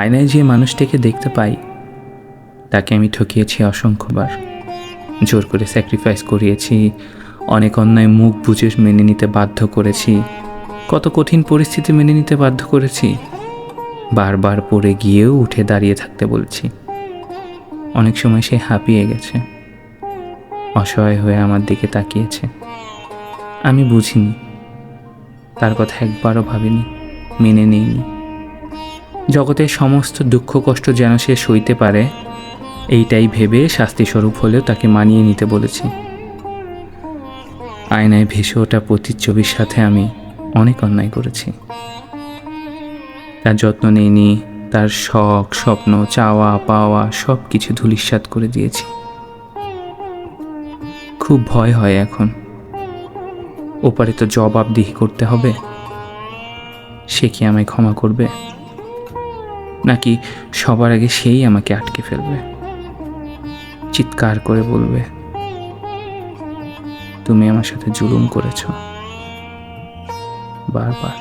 আয়নায় যে মানুষটাকে দেখতে পাই তাকে আমি ঠকিয়েছি অসংখ্যবার, জোর করে স্যাক্রিফাইস করিয়েছি, অনেক অন্যায় মুখ বুজে মেনে নিতে বাধ্য করেছি, কত কঠিন পরিস্থিতি মেনে নিতে বাধ্য করেছি, বারবার পড়ে গিয়েও উঠে দাঁড়িয়ে থাকতে বলছি। অনেক সময় সে হাঁপিয়ে গেছে, অসহায় হয়ে আমার দিকে তাকিয়েছে। আমি বুঝিনি, তার কথা একবারও ভাবিনি, মেনে নেইনি। জগতের সমস্ত দুঃখ কষ্ট যেন সে সইতে পারে এইটাই ভেবে শাস্তিস্বরূপ হলেও তাকে মানিয়ে নিতে বলেছি। আয়নায় ভেসে ওঠা প্রতিচ্ছবির সাথে আমি অনেক অন্যায় করেছি। তার যত্ন নেইনি, তার শখ স্বপ্ন চাওয়া পাওয়া সব কিছু ধূলিসাৎ করে দিয়েছি। খুব ভয় হয় এখন, ওপারে তো জবাবদিহি করতে হবে। সে কি আমায় ক্ষমা করবে, নাকি সবার আগে সেই আমাকে আটকে ফেলবে, চিৎকার করে বলবে, তুমি আমার সাথে জুলুম করেছ, বারবার।